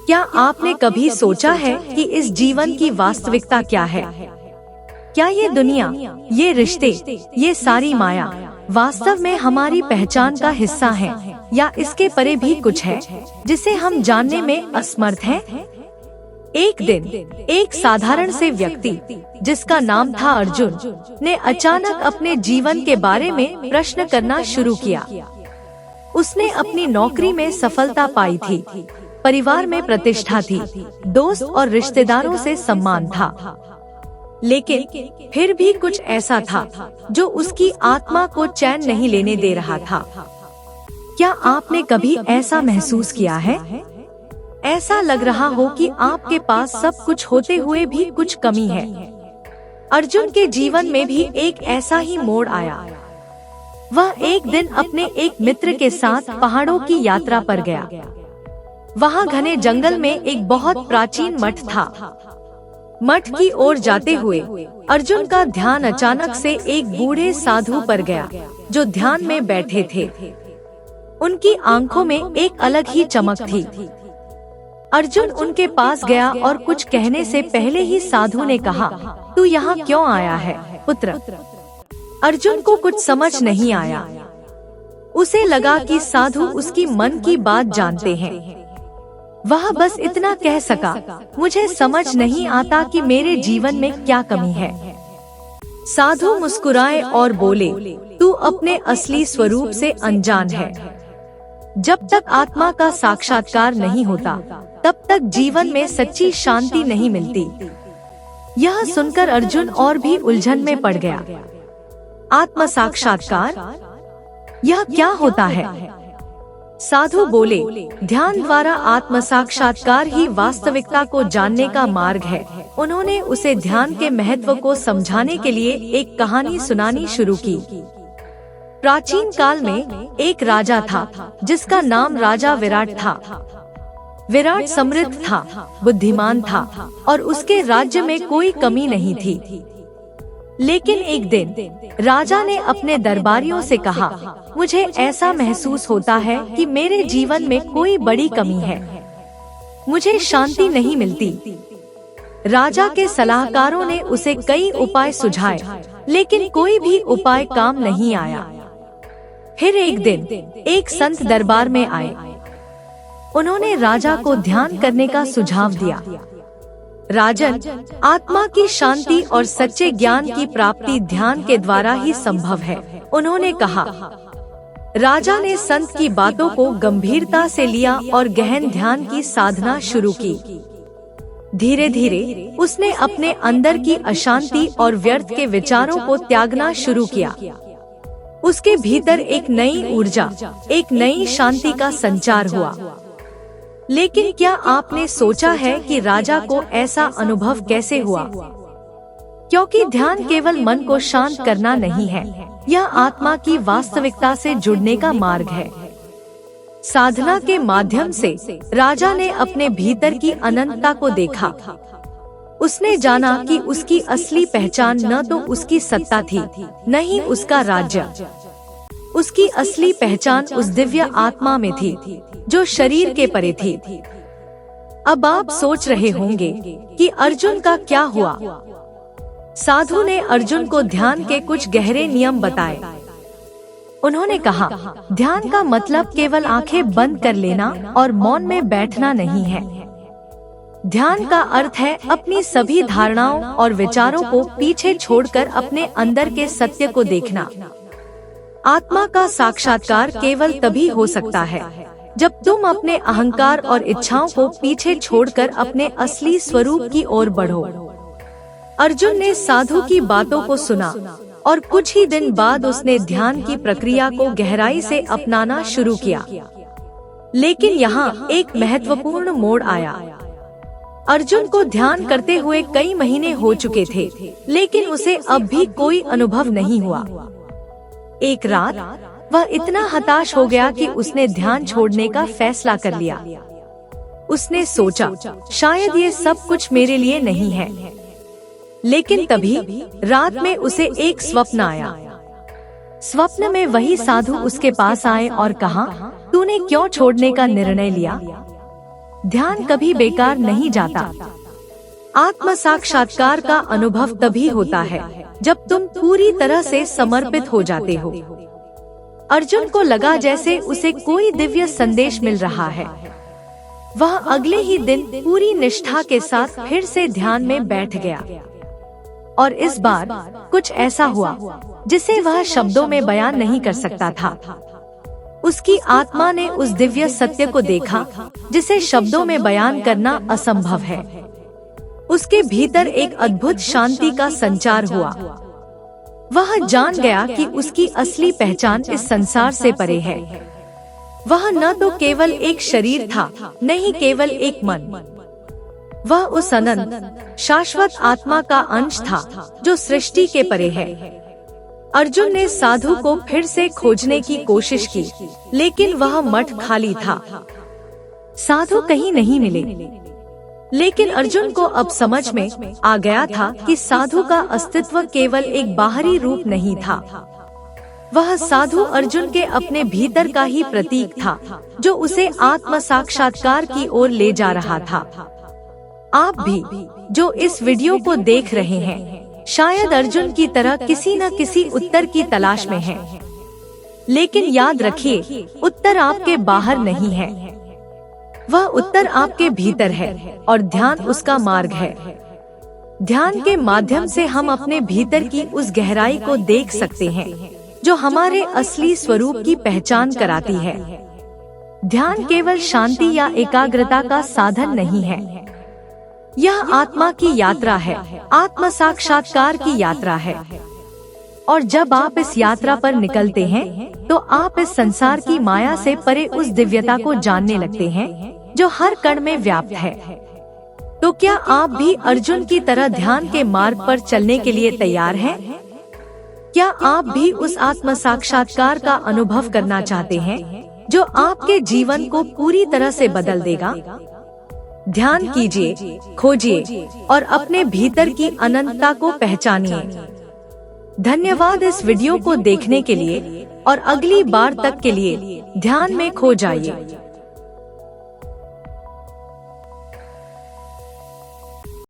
क्या आपने कभी सोचा है कि इस जीवन की वास्तविकता क्या है? क्या ये दुनिया, ये रिश्ते, ये सारी माया वास्तव में हमारी पहचान का हिस्सा है, या इसके परे भी कुछ है जिसे हम जानने में असमर्थ हैं? एक दिन एक साधारण से व्यक्ति जिसका नाम था अर्जुन ने अचानक अपने जीवन के बारे में प्रश्न करना शुरू किया। उसने अपनी नौकरी में सफलता पाई थी, परिवार में प्रतिष्ठा थी, दोस्त और रिश्तेदारों से सम्मान था, लेकिन फिर भी कुछ ऐसा था जो उसकी आत्मा को चैन नहीं लेने दे रहा था। क्या आपने कभी ऐसा महसूस किया है? ऐसा लग रहा हो कि आपके पास सब कुछ होते हुए भी कुछ कमी है। अर्जुन के जीवन में भी एक ऐसा ही मोड़ आया। वह एक दिन अपने एक मित्र के साथ पहाड़ों की यात्रा पर गया। वहाँ घने जंगल में एक बहुत प्राचीन मठ था। मठ की ओर जाते हुए अर्जुन का ध्यान अचानक से एक बूढ़े साधु पर गया जो ध्यान में बैठे थे। उनकी आंखों में एक अलग ही चमक थी। अर्जुन उनके पास गया और कुछ कहने से पहले ही साधु ने कहा, तू यहाँ क्यों आया है पुत्र? अर्जुन को कुछ समझ नहीं आया। उसे लगा कि साधु उसकी मन की बात जानते हैं। वह बस इतना कह सका, मुझे समझ नहीं आता कि मेरे जीवन में क्या कमी है। साधु मुस्कुराए और बोले, तू अपने असली स्वरूप से अनजान है। जब तक आत्मा का साक्षात्कार नहीं होता, तब तक जीवन में सच्ची शांति नहीं मिलती। यह सुनकर अर्जुन और भी उलझन में पड़ गया। आत्म साक्षात्कार, यह क्या होता है? साधु बोले, ध्यान द्वारा आत्म साक्षात्कार ही वास्तविकता को जानने का मार्ग है। उन्होंने उसे ध्यान के महत्व को समझाने के लिए एक कहानी सुनानी शुरू की। प्राचीन काल में एक राजा था जिसका नाम राजा विराट था। विराट समृद्ध था, बुद्धिमान था और उसके राज्य में कोई कमी नहीं थी। लेकिन एक दिन राजा ने अपने दरबारियों से कहा, मुझे ऐसा महसूस होता है कि मेरे जीवन में कोई बड़ी कमी है। मुझे शांति नहीं मिलती। राजा के सलाहकारों ने उसे कई उपाय सुझाए, लेकिन कोई भी उपाय काम नहीं आया। फिर एक दिन एक संत दरबार में आए। उन्होंने राजा को ध्यान करने का सुझाव दिया। राजन, आत्मा की शांति और सच्चे ज्ञान की प्राप्ति ध्यान के द्वारा ही संभव है, उन्होंने कहा। राजा ने संत की बातों को गंभीरता से लिया और गहन ध्यान की साधना शुरू की। धीरे धीरे उसने अपने अंदर की अशांति और व्यर्थ के विचारों को त्यागना शुरू किया। उसके भीतर एक नई ऊर्जा, एक नई शांति का संचार हुआ। लेकिन क्या आपने सोचा है कि राजा को ऐसा अनुभव कैसे हुआ? क्योंकि ध्यान केवल मन को शांत करना नहीं है, यह आत्मा की वास्तविकता से जुड़ने का मार्ग है। साधना के माध्यम से राजा ने अपने भीतर की अनंतता को देखा। उसने जाना कि उसकी असली पहचान न तो उसकी सत्ता थी, न ही उसका राज्य। उसकी असली पहचान उस दिव्य आत्मा में थी जो शरीर के परे थी। अब आप सोच रहे होंगे कि अर्जुन का क्या हुआ? साधु ने अर्जुन को ध्यान के कुछ गहरे नियम बताए। उन्होंने कहा, ध्यान का मतलब केवल आंखें बंद कर लेना और मौन में बैठना नहीं है। ध्यान का अर्थ है अपनी सभी धारणाओं और विचारों को पीछे छोड़कर अपने अंदर के सत्य को देखना। आत्मा का साक्षात्कार केवल तभी हो सकता है जब तुम अपने अहंकार और इच्छाओं को पीछे छोड़कर अपने असली स्वरूप की ओर बढ़ो। अर्जुन ने साधु की बातों को सुना और कुछ ही दिन बाद उसने ध्यान की प्रक्रिया को गहराई से अपनाना शुरू किया। लेकिन यहाँ एक महत्वपूर्ण मोड़ आया। अर्जुन को ध्यान करते हुए कई महीने हो चुके थे, लेकिन उसे अब भी कोई अनुभव नहीं हुआ। एक रात वह इतना हताश हो गया कि उसने ध्यान छोड़ने का फैसला कर लिया। उसने सोचा, शायद ये सब कुछ मेरे लिए नहीं है। लेकिन तभी रात में उसे एक स्वप्न आया। स्वप्न में वही साधु उसके पास आए और कहा, तूने क्यों छोड़ने का निर्णय लिया? ध्यान कभी बेकार नहीं जाता। आत्म साक्षात्कार का अनुभव तभी होता है जब तुम पूरी तरह से समर्पित हो जाते हो। अर्जुन को लगा जैसे उसे कोई दिव्य संदेश मिल रहा है। वह अगले ही दिन पूरी निष्ठा के साथ फिर से ध्यान में बैठ गया और इस बार कुछ ऐसा हुआ जिसे वह शब्दों में बयान नहीं कर सकता था। उसकी आत्मा ने उस दिव्य सत्य को देखा जिसे शब्दों में बयान करना असंभव है। उसके भीतर एक अद्भुत शांति का संचार हुआ। वह जान गया कि उसकी असली पहचान इस संसार से परे है। वह न तो केवल एक शरीर था, नहीं केवल एक मन। वह उस अनंत शाश्वत आत्मा का अंश था जो सृष्टि के परे है। अर्जुन ने साधु को फिर से खोजने की कोशिश की, लेकिन वह मठ खाली था। साधु कहीं नहीं मिले। लेकिन अर्जुन को अब समझ में आ गया था कि साधु का अस्तित्व केवल एक बाहरी रूप नहीं था। वह साधु अर्जुन के अपने भीतर का ही प्रतीक था जो उसे आत्म साक्षात्कार की ओर ले जा रहा था। आप भी जो इस वीडियो को देख रहे हैं, शायद अर्जुन की तरह किसी न किसी उत्तर की तलाश में हैं। लेकिन याद रखिए, उत्तर आपके बाहर नहीं है, वह उत्तर आपके भीतर है और ध्यान उसका मार्ग है। ध्यान के माध्यम से हम अपने भीतर की उस गहराई को देख सकते हैं जो हमारे असली स्वरूप की पहचान कराती है। ध्यान केवल शांति या एकाग्रता का साधन नहीं है, यह आत्मा की यात्रा है, आत्म साक्षात्कार की यात्रा है। और जब आप इस यात्रा पर निकलते हैं तो आप इस संसार की माया से परे उस दिव्यता को जानने लगते हैं जो हर कण में व्याप्त है। तो क्या आप भी अर्जुन की तरह ध्यान के मार्ग पर चलने के लिए तैयार हैं? क्या आप भी उस आत्म साक्षात्कार का अनुभव करना चाहते हैं जो आपके जीवन को पूरी तरह से बदल देगा? ध्यान कीजिए, खोजिए और अपने भीतर की अनंतता को पहचानिए। धन्यवाद इस वीडियो को देखने के लिए और अगली बार तक के लिए ध्यान में खो जाइए।